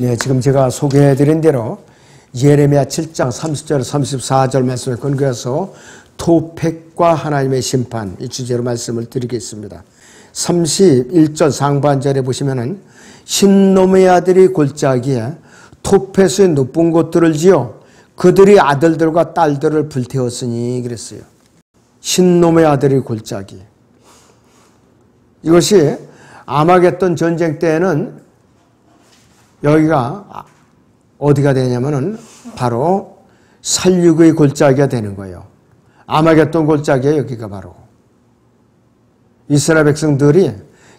네, 지금 제가 소개해드린 대로 예레미야 7장 30절 34절 말씀을 근거해서 토팩과 하나님의 심판 이 주제로 말씀을 드리겠습니다. 31절 상반절에 보시면은 신놈의 아들이 골짜기에 토펫의 높은 곳들을 지어 그들이 아들들과 딸들을 불태웠으니 그랬어요. 신놈의 아들이 골짜기. 이것이 아마겟돈 전쟁 때에는 여기가 어디가 되냐면은 바로 살육의 골짜기가 되는 거예요. 아마겟돈 골짜기에 여기가 바로 이스라엘 백성들이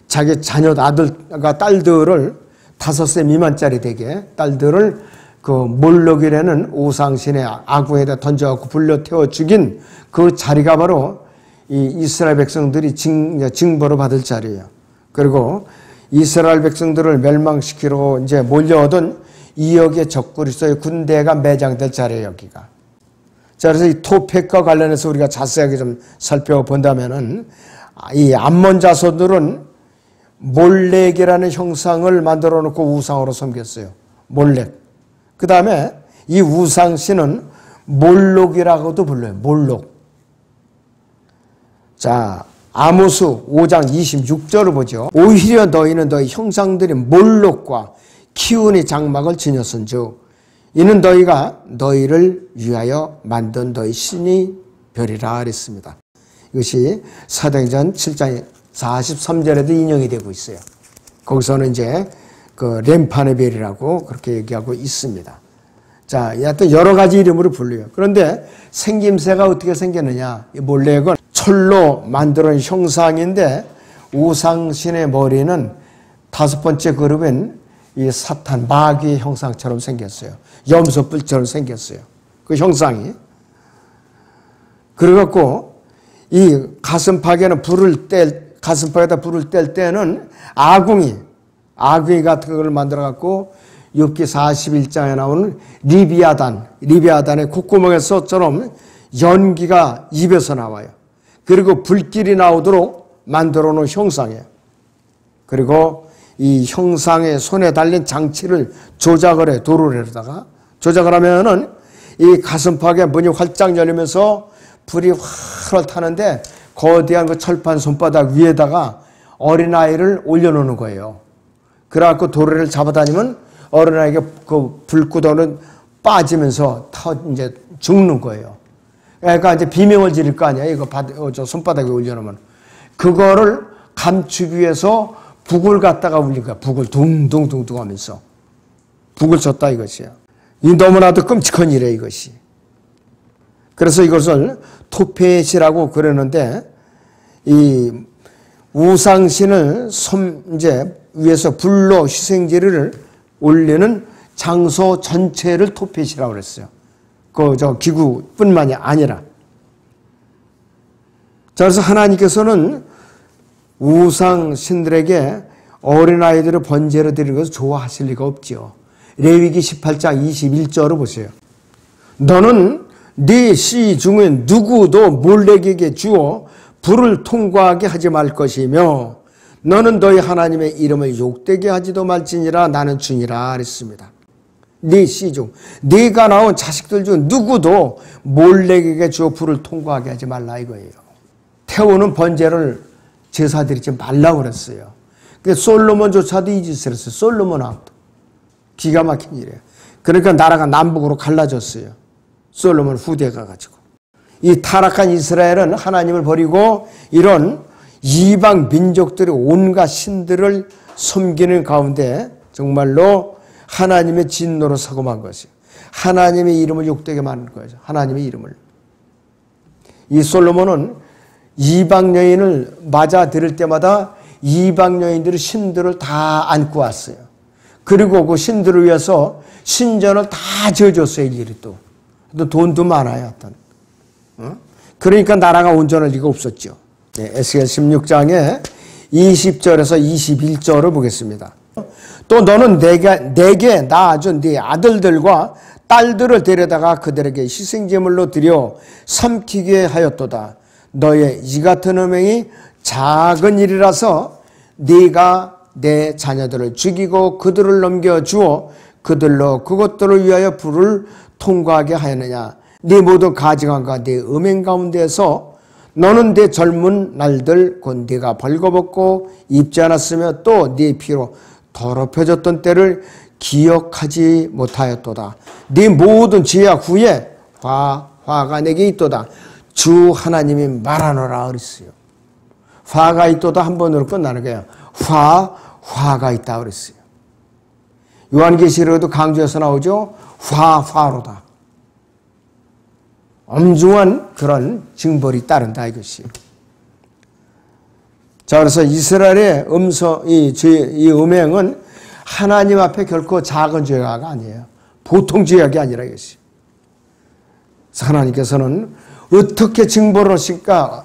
자기 자녀 아들과 딸들을 5세 미만짜리 되게 딸들을 그 몰록이라는 우상신의 아궁에다 던져갖고 불러 태워 죽인 그 자리가 바로 이 이스라엘 백성들이 징벌을 받을 자리예요. 그리고 이스라엘 백성들을 멸망시키러 이제 몰려오던 2억의 적그리스도의 군대가 매장될 자리예요, 여기가. 자, 그래서 이 토팩과 관련해서 우리가 자세하게 좀 살펴본다면은 이 암몬 자손들은 몰렉이라는 형상을 만들어 놓고 우상으로 섬겼어요. 몰렉. 그 다음에 이 우상신은 몰록이라고도 불러요. 몰록. 자, 아모스 5장 26절을 보죠. 오히려 너희는 너희 형상들이 몰록과 키우니 장막을 지녔은즉 이는 너희가 너희를 위하여 만든 너희 신이 별이라 그랬습니다. 이것이 사도행전 7장 43절에도 인용이 되고 있어요. 거기서는 이제 그 렘판의 별이라고 그렇게 얘기하고 있습니다. 자, 여하튼 여러 가지 이름으로 불려요. 그런데 생김새가 어떻게 생겼느냐? 이 몰렉은 철로 만들어낸 형상인데 우상신의 머리는 5번째 그룹인 이 사탄, 마귀의 형상처럼 생겼어요. 염소뿔처럼 생겼어요. 그 형상이. 그래갖고 이 가슴팍에다 불을 뗄 때는 아궁이 같은 걸 만들어갖고 욥기 41장에 나오는 리비아단의 콧구멍에서처럼 연기가 입에서 나와요. 그리고 불길이 나오도록 만들어 놓은 형상이에요. 그리고 이 형상의 손에 달린 장치를 조작을 해, 도르래로다가. 조작을 하면은 이 가슴팍에 문이 활짝 열리면서 불이 활활 타는데 거대한 그 철판 손바닥 위에다가 어린아이를 올려놓는 거예요. 그래갖고 도르래를 잡아다니면 어린아이가 그 불구덩이는 빠지면서 이제 죽는 거예요. 그러니까 이제 비명을 지를 거 아니야. 이거 저 손바닥에 올려놓으면. 그거를 감추기 위해서 북을 갖다가 울린 거야. 북을 둥둥둥둥 하면서. 북을 쳤다 이것이야. 이 너무나도 끔찍한 일이에요, 이것이. 그래서 이것을 토펫이라고 그러는데 이 우상신을 이제 위에서 불로 희생제를 올리는 장소 전체를 토펫이라고 그랬어요. 저 기구뿐만이 아니라. 자, 그래서 하나님께서는 우상신들에게 어린아이들을 번제로 드리는 것을 좋아하실 리가 없지요. 레위기 18장 21절을 보세요. 너는 네 씨 중에 누구도 몰렉에게 주어 불을 통과하게 하지 말 것이며 너는 너희 하나님의 이름을 욕되게 하지도 말지니라 나는 주니라 그랬습니다. 네 씨 중 네가 낳은 자식들 중 누구도 몰렉에게 주어 불을 통과하게 하지 말라 이거예요. 태우는 번제를 제사 드리지 말라고 그랬어요. 솔로몬조차도 이 짓을 했어요. 솔로몬하고도. 기가 막힌 일이에요. 그러니까 나라가 남북으로 갈라졌어요. 솔로몬 후대가 가지고. 이 타락한 이스라엘은 하나님을 버리고 이런 이방 민족들의 온갖 신들을 섬기는 가운데 정말로 하나님의 진노로 사고만 것이에요. 하나님의 이름을 욕되게 만든 거죠. 하나님의 이름을. 이 솔로몬은 이방 여인을 맞아 들을 때마다 이방 여인들의 신들을 다 안고 왔어요. 그리고 그 신들을 위해서 신전을 다 지어줬어요, 일일이 또. 돈도 많아요, 어떤. 그러니까 나라가 온전할 리가 없었죠. 네, 에스겔 16장에 20절에서 21절을 보겠습니다. 또 너는 내게 낳아준 네 아들들과 딸들을 데려다가 그들에게 희생제물로 드려 삼키게 하였도다. 너의 이 같은 음행이 작은 일이라서 네가 내 자녀들을 죽이고 그들을 넘겨주어 그들로 그것들을 위하여 불을 통과하게 하였느냐. 네 모든 가증함과 네 음행 가운데서 너는 내 젊은 날들 곧 네가 벌거벗고 입지 않았으며 또 네 피로 더럽혀졌던 때를 기억하지 못하였도다. 네 모든 죄악 후에 화가 내게 있도다. 주 하나님이 말하노라 그랬어요. 화가 있도다 한 번으로 끝나는 거예요. 화가 있다 그랬어요. 요한계시록에도 강조해서 나오죠. 화로다. 엄중한 그런 징벌이 따른다 이것이. 자, 그래서 이스라엘의 이 음행은 하나님 앞에 결코 작은 죄가 아니에요. 보통 죄악이 아니라 이것이. 하나님께서는 어떻게 징벌하실까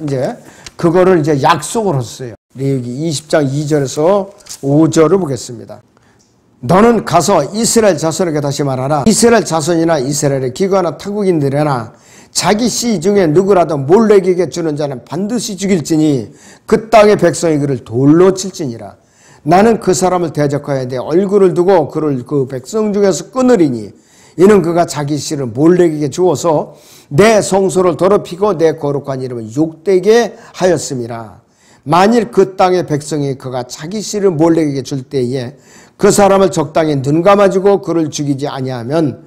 이제 그거를 이제 약속을 했어요. 레위기 20장 2절에서 5절을 보겠습니다. 너는 가서 이스라엘 자손에게 다시 말하라. 이스라엘 자손이나 이스라엘의 기관나 타국인들이나 자기 씨 중에 누구라도 몰렉에게 주는 자는 반드시 죽일지니 그 땅의 백성이 그를 돌로 칠지니라. 나는 그 사람을 대적하여 내 얼굴을 두고 그를 그 백성 중에서 끊으리니 이는 그가 자기 씨를 몰렉에게 주어서 내 성소를 더럽히고 내 거룩한 이름을 욕되게 하였음이라. 만일 그 땅의 백성이 그가 자기 씨를 몰렉에게 줄 때에 그 사람을 적당히 눈 감아주고 그를 죽이지 아니하면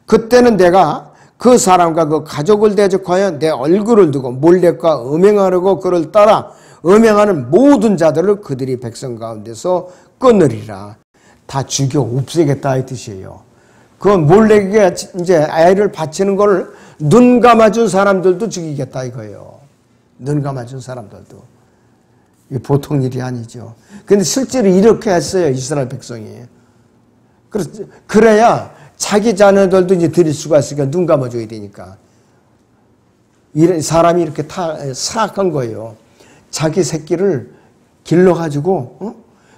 그때는 내가 그 사람과 그 가족을 대적하여 내 얼굴을 두고 몰렉과 음행하려고 그를 따라 음행하는 모든 자들을 그들이 백성 가운데서 끊으리라. 다 죽여 없애겠다 이 뜻이에요. 그 몰렉에게 이제 아이를 바치는 걸 눈 감아준 사람들도 죽이겠다 이거예요. 눈 감아준 사람들도. 이게 보통 일이 아니죠. 근데 실제로 이렇게 했어요, 이스라엘 백성이. 그래야 자기 자녀들도 이제 드릴 수가 있으니까 눈 감아줘야 되니까. 사람이 이렇게 사악한 거예요. 자기 새끼를 길러가지고,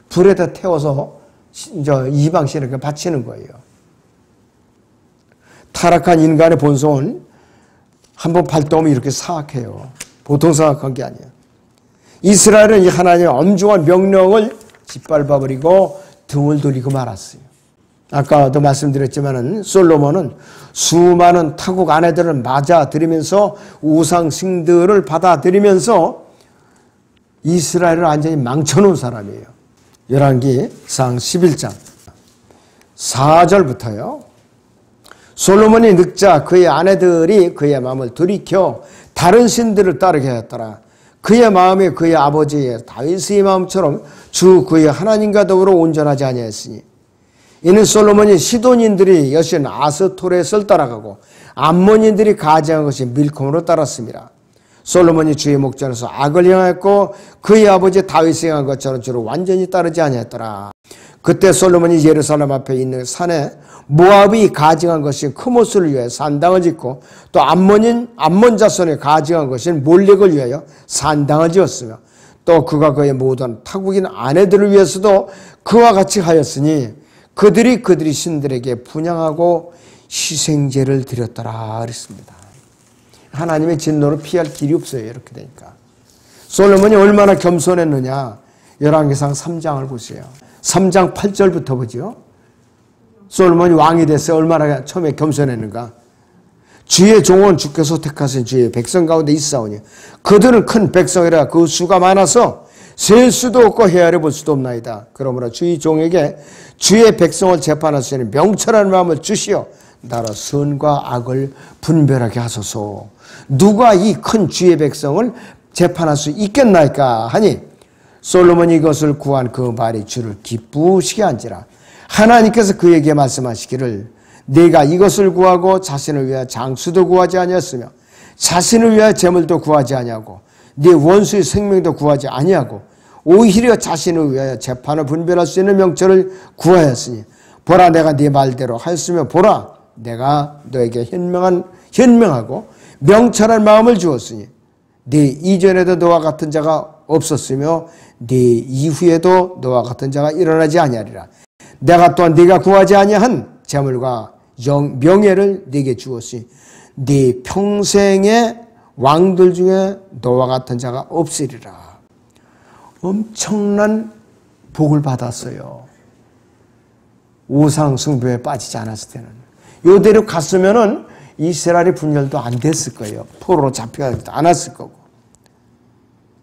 불에다 태워서 이방신에게 바치는 거예요. 타락한 인간의 본성은 한번 발동하면 이렇게 사악해요. 보통 사악한 게 아니에요. 이스라엘은 이 하나님의 엄중한 명령을 짓밟아버리고 등을 돌리고 말았어요. 아까도 말씀드렸지만은 솔로몬은 수많은 타국 아내들을 맞아들이면서 우상신들을 받아들이면서 이스라엘을 완전히 망쳐놓은 사람이에요. 열왕기상 11장 4절부터요. 솔로몬이 늙자 그의 아내들이 그의 마음을 돌이켜 다른 신들을 따르게 하였더라. 그의 마음이 그의 아버지 다윗의 마음처럼 주 그의 하나님과 더불어 온전하지 아니하였으니 이는 솔로몬이 시돈인들이 여신 아스토렛을 따라가고 암몬인들이 가증한 것이 밀콤으로 따랐습니다. 솔로몬이 주의 목전에서 악을 행하였고 그의 아버지 다윗이 행한 것처럼 주로 완전히 따르지 아니하였더라. 그때 솔로몬이 예루살렘 앞에 있는 산에 모압이 가증한 것인 크모스를 위하여 산당을 짓고 또 암몬 자손이 가증한 것인 몰렉을 위하여 산당을 지었으며 또 그가 그의 모든 타국인 아내들을 위해서도 그와 같이 하였으니 그들이 신들에게 분향하고 희생제를 드렸더라 그랬습니다. 하나님의 진노를 피할 길이 없어요. 이렇게 되니까. 솔로몬이 얼마나 겸손했느냐. 열왕기상 3장을 보세요. 3장 8절부터 보죠. 솔로몬이 왕이 됐어요. 얼마나 처음에 겸손했는가. 주의 종은 주께서 택하신 주의 백성 가운데 있사오니 그들은 큰 백성이라 그 수가 많아서 셀 수도 없고 헤아려 볼 수도 없나이다. 그러므로 주의 종에게 주의 백성을 재판할 수 있는 명철한 마음을 주시어 나라 선과 악을 분별하게 하소서. 누가 이 큰 주의 백성을 재판할 수 있겠나이까 하니 솔로몬이 이것을 구한 그 말이 주를 기쁘시게 한지라. 하나님께서 그에게 말씀하시기를 네가 이것을 구하고 자신을 위하여 장수도 구하지 아니었으며 자신을 위하여 재물도 구하지 아니하고 네 원수의 생명도 구하지 아니하고 오히려 자신을 위하여 재판을 분별할 수 있는 명철을 구하였으니 보라 내가 네 말대로 하였으며 보라 내가 너에게 현명하고 명철한 마음을 주었으니 네 이전에도 너와 같은 자가 없었으며 네 이후에도 너와 같은 자가 일어나지 아니하리라. 내가 또한 네가 구하지 아니한 재물과 명예를 네게 주었으니 네 평생의 왕들 중에 너와 같은 자가 없으리라. 엄청난 복을 받았어요. 우상 숭배에 빠지지 않았을 때는. 요대로 갔으면은 이스라엘의 분열도 안 됐을 거예요. 포로로 잡혀가지도 않았을 거고.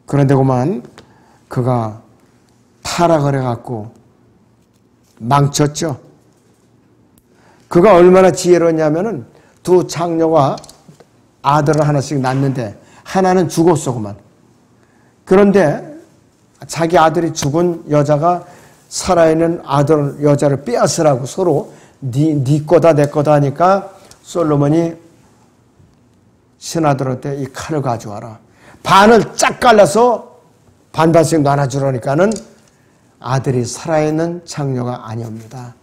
그런데 그만 그가 타락을 해갖고 망쳤죠. 그가 얼마나 지혜로웠냐면은 두 창녀가 아들을 하나씩 낳는데 하나는 죽었어 그만. 그런데 자기 아들이 죽은 여자가 살아있는 아들 여자를 빼앗으라고 서로 네 거다 내 거다 하니까 솔로몬이 신하들한테 이 칼을 가져와라. 반을 쫙 갈라서 반반씩 나눠주라니까는 아들이 살아있는 창녀가 아니옵니다.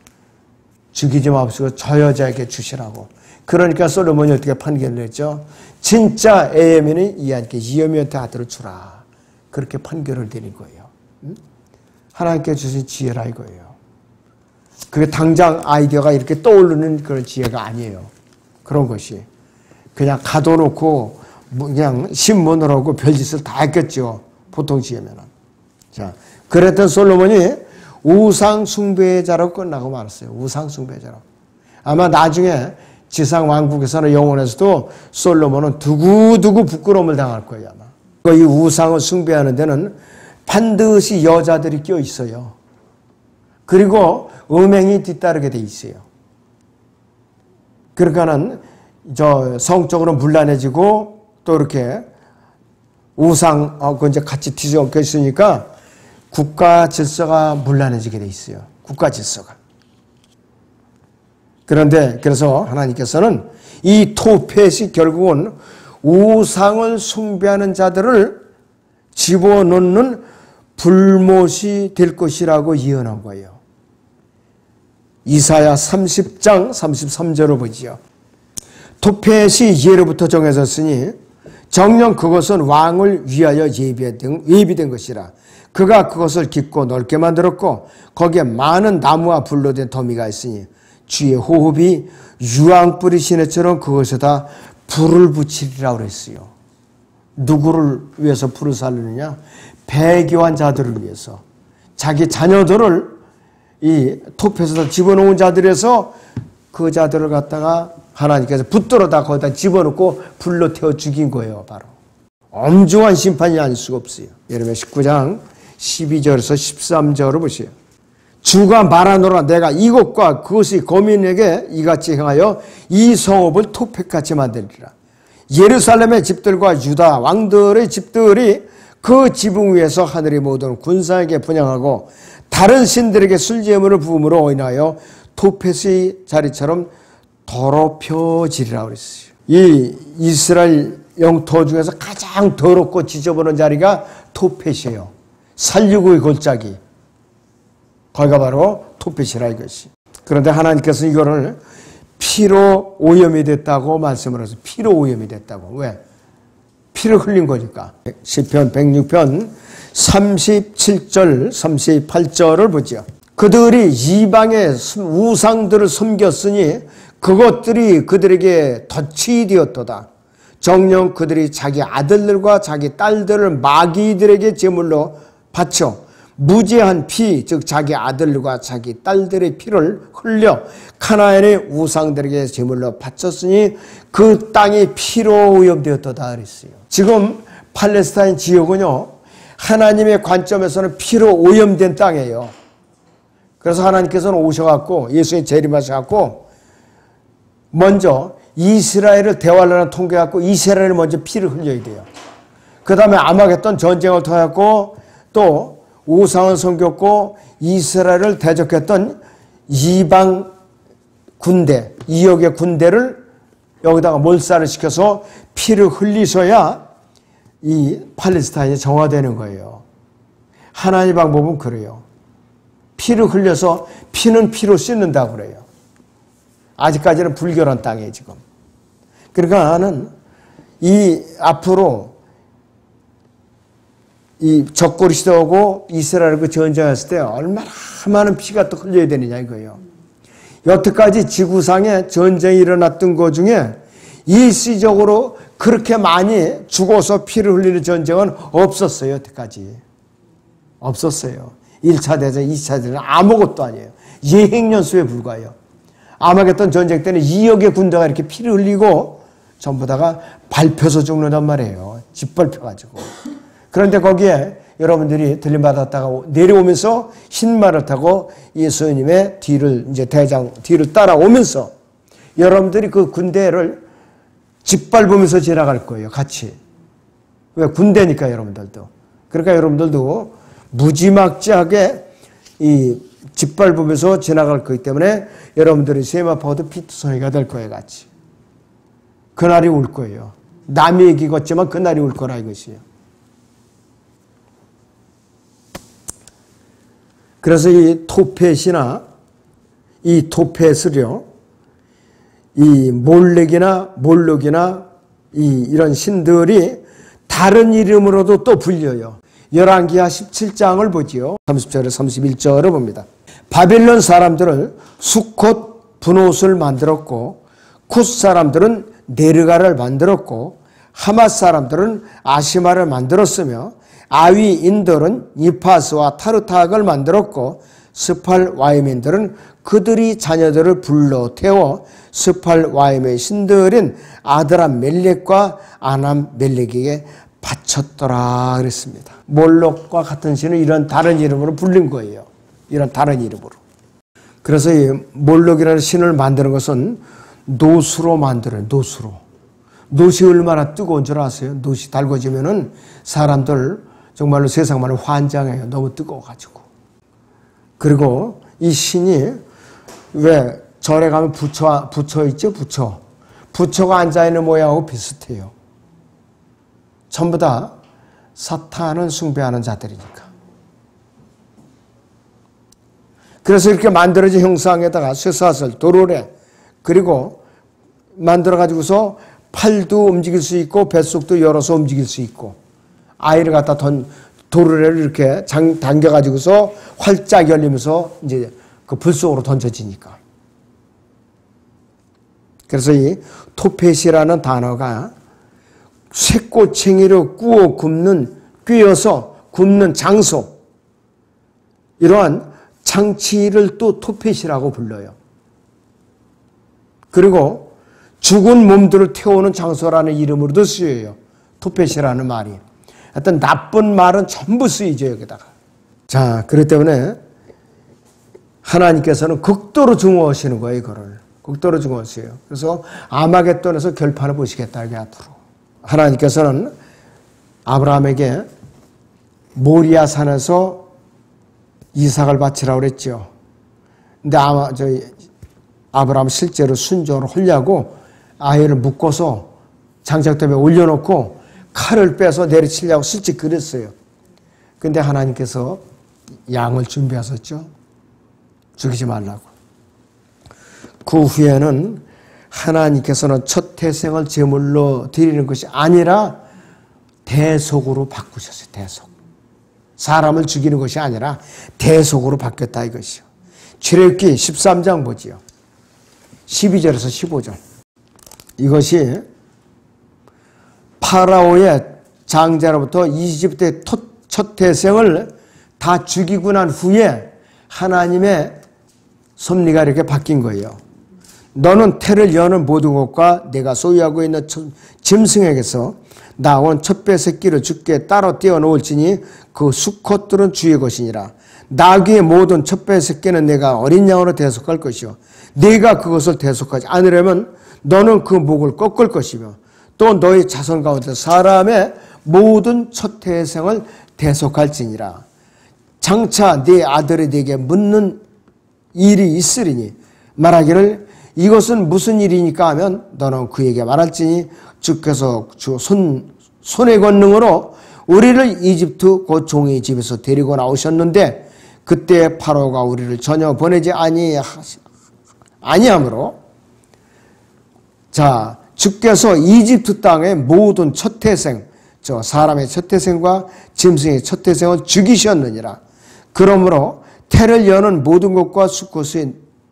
죽이지 마옵시고 저 여자에게 주시라고. 그러니까 솔로몬이 어떻게 판결을 했죠? 진짜 에이미는 이한테 아들을 주라. 그렇게 판결을 내린 거예요. 하나님께 주신 지혜라 이거예요. 그게 당장 아이디어가 이렇게 떠오르는 그런 지혜가 아니에요. 그런 것이. 그냥 가둬놓고 그냥 신문을 하고 별짓을 다 했겠죠. 보통 지혜면은. 자, 그랬던 솔로몬이 우상 숭배자로 끝나고 말았어요. 우상 숭배자로. 아마 나중에 지상 왕국에서는 영원에서도 솔로몬은 두고두고 부끄러움을 당할 거예요. 아마. 이 우상을 숭배하는 데는 반드시 여자들이 껴 있어요. 그리고 음행이 뒤따르게 돼 있어요. 그러니까는 성적으로 문란해지고 또 이렇게 우상 이제 같이 뒤섞여 있으니까 국가 질서가 문란해지게 돼 있어요. 국가 질서가. 그래서 하나님께서는 이 토펫이 결국은 우상을 숭배하는 자들을 집어넣는 불못이 될 것이라고 예언한 거예요. 이사야 30장 33절을 보지요. 토펫이 예로부터 정해졌으니 정녕 그것은 왕을 위하여 예비된 것이라. 그가 그것을 깊고 넓게 만들었고 거기에 많은 나무와 불로 된 더미가 있으니 주의 호흡이 유황 뿌리신 애처럼 그것에다 불을 붙이리라 그랬어요. 누구를 위해서 불을 살리느냐? 배교한 자들을 위해서. 자기 자녀들을 이 토펫에서 집어넣은 자들에서 그 자들을 갖다가 하나님께서 붙들어다 거기다 집어넣고 불로 태워 죽인 거예요. 바로. 엄중한 심판이 아닐 수가 없어요. 예레미야 19장 12절에서 13절을 보세요. 주가 말하노라 내가 이것과 그것이 거민에게 이같이 행하여 이 성읍을 토펫같이 만들리라. 예루살렘의 집들과 유다 왕들의 집들이 그 지붕 위에서 하늘의 모든 군사에게 분향하고 다른 신들에게 술제물을 부음으로 인하여 토펫의 자리처럼 더럽혀지리라 그랬어요. 이 이스라엘 영토 중에서 가장 더럽고 지저분한 자리가 토펫이에요. 살육의 골짜기. 거기가 바로 토펫이라 이것이. 그런데 하나님께서는 이거를 피로 오염이 됐다고 말씀을 하세요. 피로 오염이 됐다고. 왜? 피를 흘린 거니까. 시편 106편 37절 38절을 보죠. 그들이 이방의 우상들을 섬겼으니 그것들이 그들에게 덫이 되었도다. 정녕 그들이 자기 아들들과 자기 딸들을 마귀들에게 제물로 바쳐 무죄한 피, 즉 자기 아들과 자기 딸들의 피를 흘려 카나안의 우상들에게 제물로 바쳤으니 그 땅이 피로 오염되었도다 그랬어요. 지금 팔레스타인 지역은요, 하나님의 관점에서는 피로 오염된 땅이에요. 그래서 하나님께서는 오셔갖고 예수님 재림하셔갖고 먼저 이스라엘을 대환란을 통과해갖고 이스라엘을 먼저 피를 흘려야 돼요. 그 다음에 아마겟돈 전쟁을 통해갖고 또 우상을 섬겼고 이스라엘을 대적했던 이방 군대, 2억의 군대를 여기다가 몰살을 시켜서 피를 흘리셔야 이 팔레스타인이 정화되는 거예요. 하나님의 방법은 그래요. 피를 흘려서 피는 피로 씻는다고 그래요. 아직까지는 불결한 땅이에요, 지금. 그러니까 나는 이 앞으로 이 적골 시대하고 이스라엘과 전쟁했을 때 얼마나 많은 피가 또 흘려야 되느냐 이거예요. 여태까지 지구상에 전쟁이 일어났던 것 중에 일시적으로 그렇게 많이 죽어서 피를 흘리는 전쟁은 없었어요. 여태까지. 없었어요. 1차 대전, 2차 대전 아무것도 아니에요. 예행연수에 불과해요. 아마겟돈 전쟁 때는 2억의 군대가 이렇게 피를 흘리고 전부 다가 밟혀서 죽는단 말이에요. 짓밟혀가지고. 그런데 거기에 여러분들이 들림받았다가 내려오면서 흰말을 타고 예수님의 뒤를, 이제 대장 뒤를 따라오면서 여러분들이 그 군대를 짓밟으면서 지나갈 거예요. 같이. 왜? 군대니까 여러분들도. 그러니까 여러분들도 무지막지하게 이 짓밟으면서 지나갈 거기 때문에 여러분들이 세마포드 피투성이가 될 거예요. 같이. 그날이 올 거예요. 남이 얘기겠지만 그날이 올 거라 이것이에요. 그래서 이 토펫이나 이 토펫을요, 이 몰렉이나 몰록이나 이런 신들이 다른 이름으로도 또 불려요. 열왕기하 17장을 보지요. 30절에 31절을 봅니다. 바빌론 사람들은 수콧 분옷을 만들었고 쿠스 사람들은 네르가를 만들었고 하맛 사람들은 아시마를 만들었으며 아위인들은 이파스와 타르탁을 만들었고 스팔와임인들은 그들이 자녀들을 불러 태워 스팔와임의 신들인 아드람 멜렉과 아남 멜렉에게 바쳤더라 그랬습니다. 몰록과 같은 신은 이런 다른 이름으로 불린 거예요. 이런 다른 이름으로. 그래서 이 몰록이라는 신을 만드는 것은 노수로 만들어요. 노수로. 노시 얼마나 뜨거운 줄 아세요? 노시 달궈지면은 사람들 정말로 세상 말로 환장해요. 너무 뜨거워가지고. 그리고 이 신이 왜 절에 가면 부처 있죠? 부처가 앉아있는 모양하고 비슷해요. 전부 다 사탄을 숭배하는 자들이니까. 그래서 이렇게 만들어진 형상에다가 쇠사슬, 도르래, 그리고 만들어가지고서 팔도 움직일 수 있고 뱃속도 열어서 움직일 수 있고 아이를 갖다 도르래를 이렇게 당겨가지고서 활짝 열리면서 이제 그 불 속으로 던져지니까. 그래서 이 토펫이라는 단어가 쇠꼬챙이로 꿰어서 굽는 장소, 이러한 장치를 또 토펫이라고 불러요. 그리고 죽은 몸들을 태우는 장소라는 이름으로도 쓰여요. 토펫이라는 말이. 하여튼 나쁜 말은 전부 쓰이죠, 여기다가. 자, 그렇기 때문에 하나님께서는 극도로 증오하시는 거예요, 이거를. 극도로 증오하세요. 그래서 아마겟돈에서 결판을 보시겠다, 이게 앞으로. 하나님께서는 아브라함에게 모리아 산에서 이삭을 바치라고 그랬죠. 근데 아브라함 실제로 순종을 하려고 아이를 묶어서 장작대에 올려놓고 칼을 빼서 내리치려고 슬쩍 그랬어요. 근데 하나님께서 양을 준비하셨죠. 죽이지 말라고. 그 후에는 하나님께서는 첫 태생을 제물로 드리는 것이 아니라 대속으로 바꾸셨어요. 대속. 사람을 죽이는 것이 아니라 대속으로 바뀌었다 이것이요. 출애굽기 13장 보지요. 12절에서 15절. 이것이 파라오의 장자로부터 이집트의 첫 태생을 다 죽이고 난 후에 하나님의 섭리가 이렇게 바뀐 거예요. 너는 태를 여는 모든 것과 내가 소유하고 있는 짐승에게서 나온 첫배 새끼를 주께 따로 떼어 놓을지니 그 수컷들은 주의 것이니라. 나귀의 모든 첫배 새끼는 내가 어린 양으로 대속할 것이요. 네가 그것을 대속하지 않으려면 너는 그 목을 꺾을 것이며 또 너희 자손 가운데 사람의 모든 첫 태생을 대속할지니라. 장차 네 아들이 네게 묻는 일이 있으리니 말하기를 이것은 무슨 일이니까 하면 너는 그에게 말할지니 주께서 주 손의 권능으로 우리를 이집트 곧 종의 집에서 데리고 나오셨는데 그때 파로가 우리를 전혀 보내지 아니하므로 자 주께서 이집트 땅의 모든 첫 태생 저 사람의 첫 태생과 짐승의 첫 태생을 죽이셨느니라. 그러므로 태를 여는 모든 것과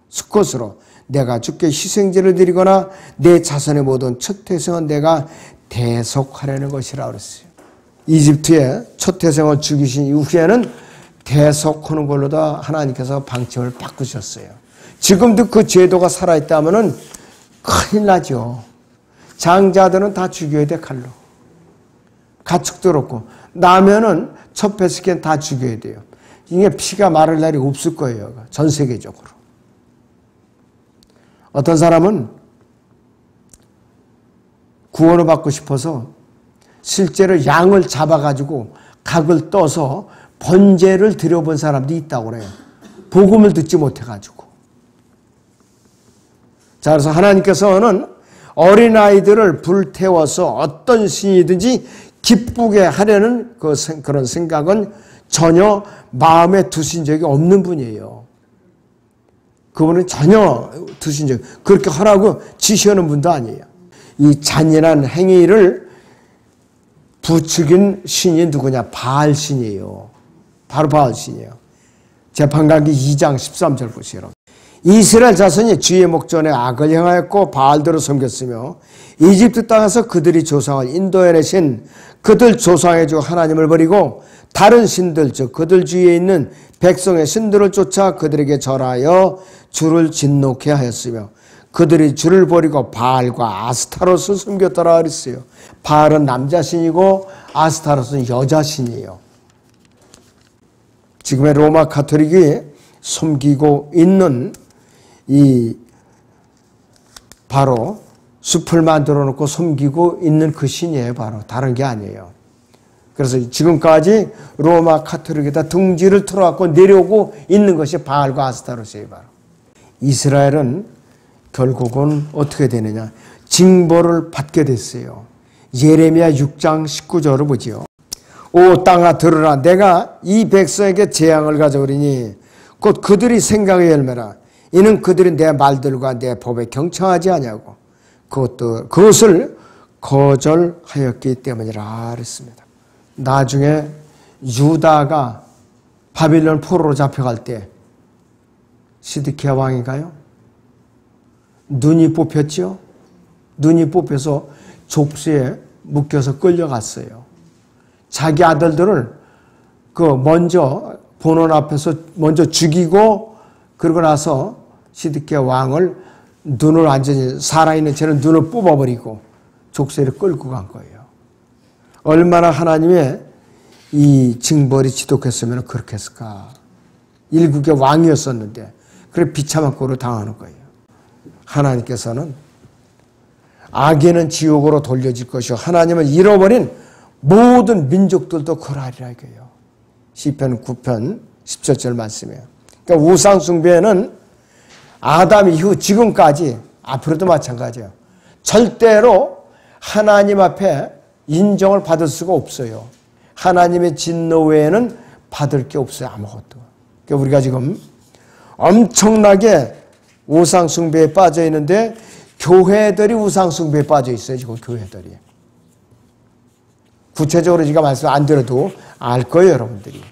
수컷으로 내가 주께 희생제를 드리거나 내 자손의 모든 첫 태생은 내가 대속하려는 것이라 그랬어요. 이집트의 첫 태생을 죽이신 이후에는 대속하는 걸로도 하나님께서 방침을 바꾸셨어요. 지금도 그 제도가 살아있다면 큰일 나죠. 장자들은 다 죽여야 돼, 칼로. 가축도 그렇고. 나면은 첫 뱃속엔 다 죽여야 돼요. 이게 피가 마를 날이 없을 거예요. 전 세계적으로. 어떤 사람은 구원을 받고 싶어서 실제로 양을 잡아가지고 각을 떠서 번제를 드려본 사람도 있다고 그래요. 복음을 듣지 못해가지고. 자, 그래서 하나님께서는 어린아이들을 불태워서 어떤 신이든지 기쁘게 하려는 그런 생각은 전혀 마음에 두신 적이 없는 분이에요. 그분은 전혀 두신 적이, 그렇게 하라고 지시하는 분도 아니에요. 이 잔인한 행위를 부추긴 신이 누구냐? 바알 신이에요. 바로 바알 신이에요. 재판관기 2장 13절 보시오. 이스라엘 자손이 주의 목전에 악을 행하였고 바알들을 섬겼으며 이집트 땅에서 그들이 조상을 인도해내신 그들 조상의 주 하나님을 버리고 다른 신들 즉 그들 주위에 있는 백성의 신들을 쫓아 그들에게 절하여 주를 진노케 하였으며 그들이 주를 버리고 바알과 아스타롯을 섬겼더라 그랬어요. 바알은 남자신이고 아스타롯은 여자신이에요. 지금의 로마 가톨릭이 섬기고 있는 이 바로 숲을 만들어 놓고 섬기고 있는 그 신이에요. 바로 다른 게 아니에요. 그래서 지금까지 로마 가톨릭에다 둥지를 틀어갖고 내려오고 있는 것이 바알과 아스타롯이에요. 바로 이스라엘은 결국은 어떻게 되느냐? 징벌을 받게 됐어요. 예레미야 6장 19절을 보지요. 오 땅아 들으라, 내가 이 백성에게 재앙을 가져오리니 곧 그들이 생각의 열매라. 이는 그들이 내 말들과 내 법에 경청하지 아니하고 그것을 거절하였기 때문이라 그랬습니다. 나중에 유다가 바빌론 포로로 잡혀갈 때 시드키야 왕인가요? 눈이 뽑혔죠? 눈이 뽑혀서 족쇄에 묶여서 끌려갔어요. 자기 아들들을 먼저 본원 앞에서 먼저 죽이고 그러고 나서 시드키야 왕을 눈을 완전히 살아있는 채는 눈을 뽑아버리고 족쇄를 끌고 간 거예요. 얼마나 하나님의 이 징벌이 지독했으면 그렇게 했을까. 일국의 왕이었었는데 그래 비참한 꼴을 당하는 거예요. 하나님께서는 악인은 지옥으로 돌려질 것이요 하나님을 잃어버린 모든 민족들도 그러하리라 이거예요. 시편 9편 17절 말씀이에요. 그러니까 우상 숭배는 아담 이후 지금까지 앞으로도 마찬가지예요. 절대로 하나님 앞에 인정을 받을 수가 없어요. 하나님의 진노 외에는 받을 게 없어요. 아무것도. 그러니까 우리가 지금 엄청나게 우상 숭배에 빠져 있는데 교회들이 우상 숭배에 빠져 있어요. 지금 교회들이. 구체적으로 제가 말씀 안 드려도 알 거예요. 여러분들이.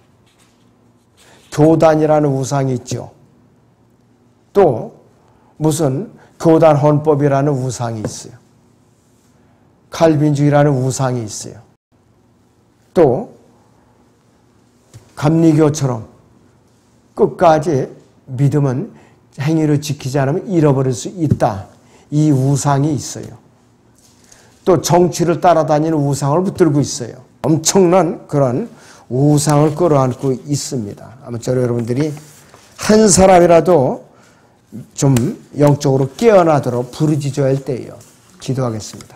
교단이라는 우상이 있죠. 또 무슨 교단 헌법이라는 우상이 있어요. 칼빈주의라는 우상이 있어요. 또 감리교처럼 끝까지 믿음은 행위를 지키지 않으면 잃어버릴 수 있다. 이 우상이 있어요. 또 정치를 따라다니는 우상을 붙들고 있어요. 엄청난 그런 우상을 끌어안고 있습니다. 아무쪼록 여러분들이 한 사람이라도 좀 영적으로 깨어나도록 부르짖어야 할 때예요. 기도하겠습니다.